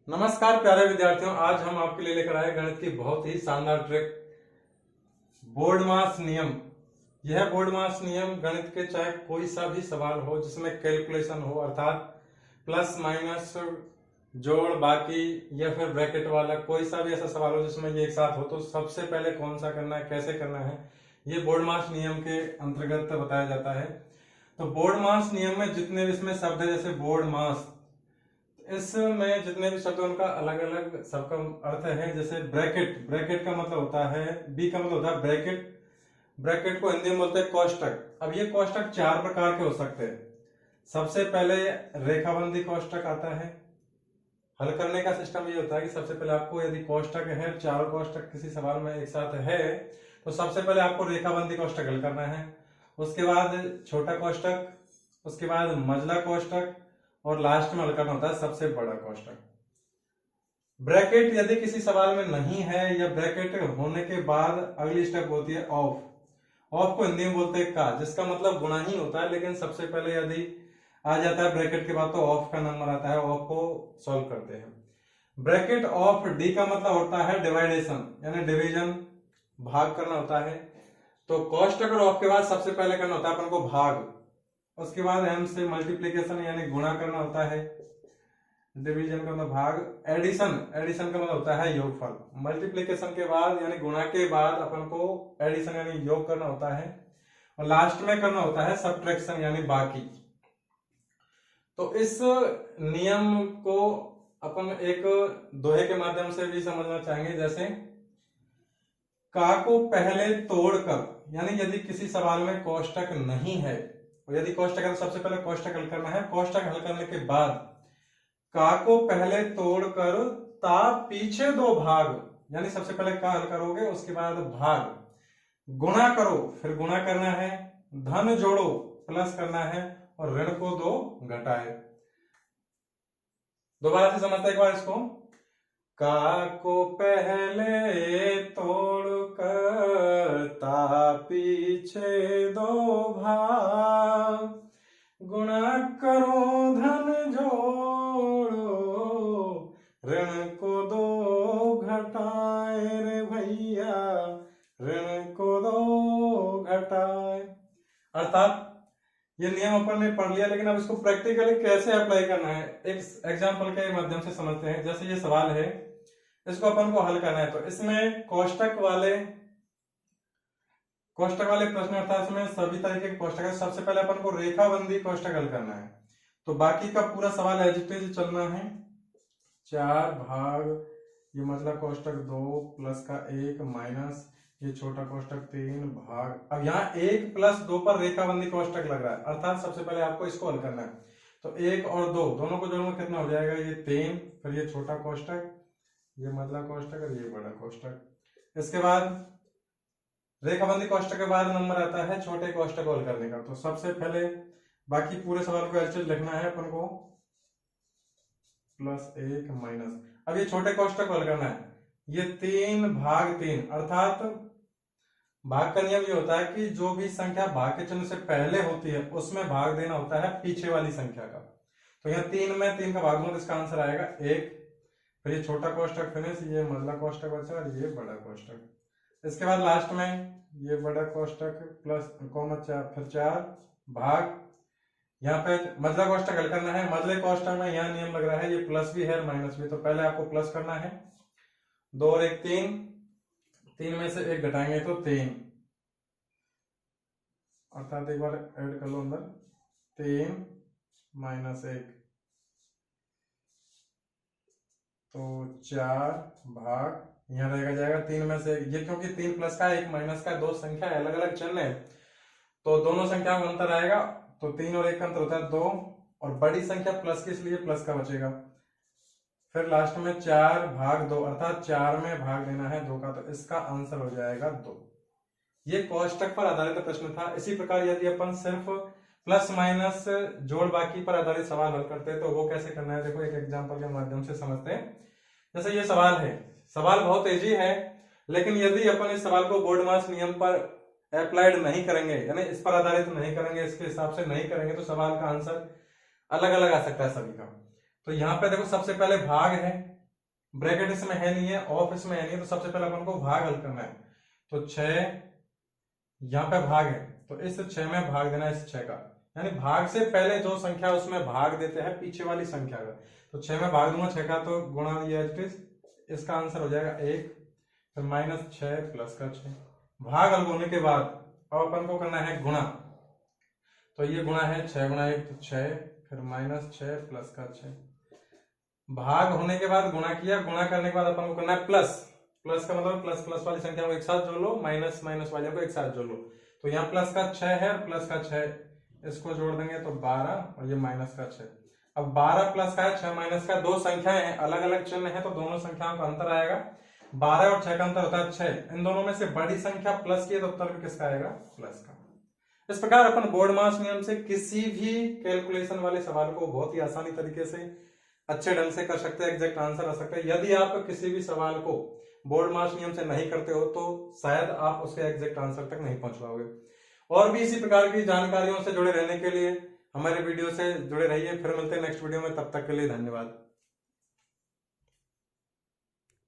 नमस्कार प्यारे विद्यार्थियों, आज हम आपके लिए लेकर आए गणित की बहुत ही शानदार ट्रिक, बोर्डमास नियम। यह बोर्डमास नियम गणित के चाहे कोई सा भी सवाल हो जिसमें कैलकुलेशन हो, अर्थात प्लस माइनस, जोड़ बाकी या फिर ब्रैकेट वाला कोई सा भी ऐसा सवाल हो जिसमें ये एक साथ हो, तो सबसे पहले कौन सा करना है, कैसे करना है, ये बोर्डमास नियम के अंतर्गत बताया जाता है। तो बोर्डमास नियम में जितने भी इसमें शब्द है, जैसे बोर्डमास, इसमें जितने भी शब्द उनका अलग अलग सबका अर्थ है। जैसे ब्रैकेट, ब्रैकेट का मतलब होता है, बी का मतलब होता है ब्रैकेट। ब्रैकेट को हिंदी में बोलते हैं कोष्टक। अब ये कोष्टक चार प्रकार के हो सकते हैं। सबसे पहले रेखाबंदी कोष्टक आता है। हल करने का सिस्टम ये होता है कि सबसे पहले आपको, यदि कोष्टक है, चार कोष्टक किसी सवाल में एक साथ है, तो सबसे पहले आपको रेखाबंदी कोष्टक हल करना है। उसके बाद छोटा कोष्टक, उसके बाद मझला कोष्टक, और लास्ट में हल करना होता है सबसे बड़ा कोष्टक। ब्रैकेट यदि किसी सवाल में नहीं है या ब्रैकेट होने के बाद अगली स्टेप होती है ऑफ। ऑफ को हिंदी में बोलते हैं का, जिसका मतलब गुणा ही होता है, लेकिन सबसे पहले यदि आ जाता है ब्रैकेट के बाद तो ऑफ का नंबर आता है। ऑफ को सॉल्व करते हैं। ब्रैकेट ऑफ, डी का मतलब होता है डिवाइडेशन, यानी डिवीजन, भाग करना होता है। तो कोष्टक और ऑफ के बाद सबसे पहले करना होता है अपन को भाग। उसके बाद एम से मल्टीप्लीकेशन यानी गुणा करना होता है। डिवीजन का मतलब भाग। एडिशन, एडिशन का मतलब होता है योगफल। मल्टीप्लीकेशन के बाद यानी गुणा के बाद अपन को एडिशन यानी योग करना होता है। और लास्ट में करना होता है सबट्रैक्शन यानी बाकी। तो इस नियम को अपन एक दोहे के माध्यम से भी समझना चाहेंगे। जैसे का को पहले तोड़कर, यानी यदि किसी सवाल में कोष्टक नहीं है, और यदि कोष्टक है तो सबसे पहले कोष्टक हल करना है। कोष्टक हल करने के बाद का को पहले तोड़कर ता पीछे दो भाग, यानी सबसे पहले का हल करोगे, उसके बाद भाग, गुणा करो, फिर गुणा करना है, धन जोड़ो, प्लस करना है, और ऋण को दो घटाए। दोबारा से समझते एक बार इसको। का को पहले तोड़कर ता पीछे दो भाग, गुणा करो, धन जोड़ो, ऋण को दो घटाए रे भैया, ऋण को दो घटाए। अर्थात ये नियम अपन ने पढ़ लिया, लेकिन अब इसको प्रैक्टिकली कैसे अप्लाई करना है एक एग्जांपल के माध्यम से समझते हैं। जैसे ये सवाल है, इसको अपन को हल करना है, तो इसमें कोष्टक वाले प्रश्न, अर्थात इसमें सभी तरीके के कोष्टक है। सबसे पहले अपन को रेखाबंदी कोष्टक हल करना है। तो बाकी का पूरा सवाल एज इट इज चलना है। 4 भाग, ये मझला कोष्टक 2 प्लस का 1 माइनस ये छोटा कोष्टक 3 भाग। अब यहाँ 1 प्लस 2 पर रेखाबंदी कोष्टक लग रहा है, अर्थात सबसे पहले आपको इसको हल करना है। तो 1 और 2 दोनों को जोड़ूंगा, कितना हो जाएगा, ये 3, फिर ये छोटा कोष्टक, ये मझला कोष्टक और ये बड़ा कोष्टक। इसके बाद रेखाबंदी कोष्टक के बाद नंबर आता है छोटे कोष्टक को हल करने का। तो सबसे पहले बाकी पूरे सवाल को एलसीएम लिखना है अपन को, प्लस 1 माइनस। अब ये छोटे कोष्टक को हल करना है। ये 3 भाग 3, अर्थात भाग का नियम ये होता है कि जो भी संख्या भाग के चिन्ह से पहले होती है उसमें भाग देना होता है पीछे वाली संख्या का। तो यहाँ 3 में 3 का भाग दूंगा तो इसका आंसर आएगा 1। फिर ये छोटा कोष्टक फिनिश, ये मझला कोष्टक बचा और ये बड़ा कोष्टक। इसके बाद लास्ट में ये बड़ा कोष्टक प्लस कॉमा फिर 4 भाग। यहाँ पे मझला कोष्टक हल करना है। मझले कोष्टक में यहाँ नियम लग रहा है, ये प्लस भी है माइनस भी, तो पहले आपको प्लस करना है। 2 और 1 3, 3 में से 1 घटाएंगे तो 3, अर्थात एक बार ऐड कर लो अंदर, 3 माइनस 1, तो 4 भाग, यहाँ रहेगा जाएगा 3 में से ये, क्योंकि 3 प्लस का 1 माइनस का 2 संख्या अलग अलग चिन्ह है, तो दोनों संख्याओं में अंतर आएगा। तो 3 और 1 का अंतर होता है 2, और बड़ी संख्या प्लस की, इसलिए प्लस का बचेगा। फिर लास्ट में 4 भाग 2, अर्थात 4 में भाग देना है 2 का, तो इसका आंसर हो जाएगा 2। ये कोष्टक पर आधारित प्रश्न था। इसी प्रकार यदि अपन सिर्फ प्लस माइनस जोड़ बाकी पर आधारित सवाल हल करते हैं तो वो कैसे करना है, देखो एक एग्जांपल के माध्यम से समझते हैं। जैसे ये सवाल है, सवाल बहुत इजी है, लेकिन यदि अपन इस सवाल को बोर्डमास नियम पर अप्लाइड नहीं करेंगे, यानी इस पर आधारित नहीं करेंगे, इसके हिसाब से नहीं करेंगे, तो सवाल का आंसर अलग अलग आ सकता है सभी का। तो यहाँ पे देखो सबसे पहले भाग है, ब्रैकेट इसमें है नहीं है, ऑफ इसमें है नहीं है, तो सबसे पहले अपन को भाग हल करना है। तो 6 यहाँ पे भाग है, तो इस 6 में भाग देना है इस 6 का, यानी भाग से पहले जो संख्या उसमें भाग देते हैं पीछे वाली संख्या का। तो 6 में भाग दूंगा 6 का, तो गुणा ये इसका आंसर हो जाएगा 1, फिर -6 प्लस का 6। भाग हल होने के बाद अब अपन को करना है गुणा, तो ये गुणा है 6 गुणा 1 तो 6, फिर -6 प्लस का 6। भाग होने के बाद गुणा किया, गुणा करने के बाद अपन को करना है प्लस। प्लस का मतलब प्लस प्लस वाली संख्या को एक साथ जोड़ लो, माइनस माइनस वाले को एक साथ जोड़ लो। तो यहाँ प्लस का 6 है, प्लस का 6 इसको जोड़ देंगे तो 12, और ये माइनस का 6। अब 12 प्लस का है, 6 माइनस का, दो संख्याएं हैं, अलग अलग चिन्ह है, तो दोनों संख्याओं का अंतर आएगा। 12 और 6 का अंतर होता है 6। इन दोनों में से बड़ी संख्या प्लस की है, तो उत्तर भी किसका आएगा? प्लस का। इस प्रकार अपन बोर्डमास नियम से किसी भी कैलकुलेशन वाले सवाल को बहुत ही आसानी तरीके से अच्छे ढंग से कर सकते हैं, एग्जैक्ट आंसर आ सकता है। यदि आप किसी भी सवाल को बोर्डमास नियम से नहीं करते हो तो शायद आप उसके एग्जैक्ट आंसर तक नहीं पहुंच पाओगे। और भी इसी प्रकार की जानकारियों से जुड़े रहने के लिए हमारे वीडियो से जुड़े रहिए। फिर मिलते हैं नेक्स्ट वीडियो में, तब तक के लिए धन्यवाद।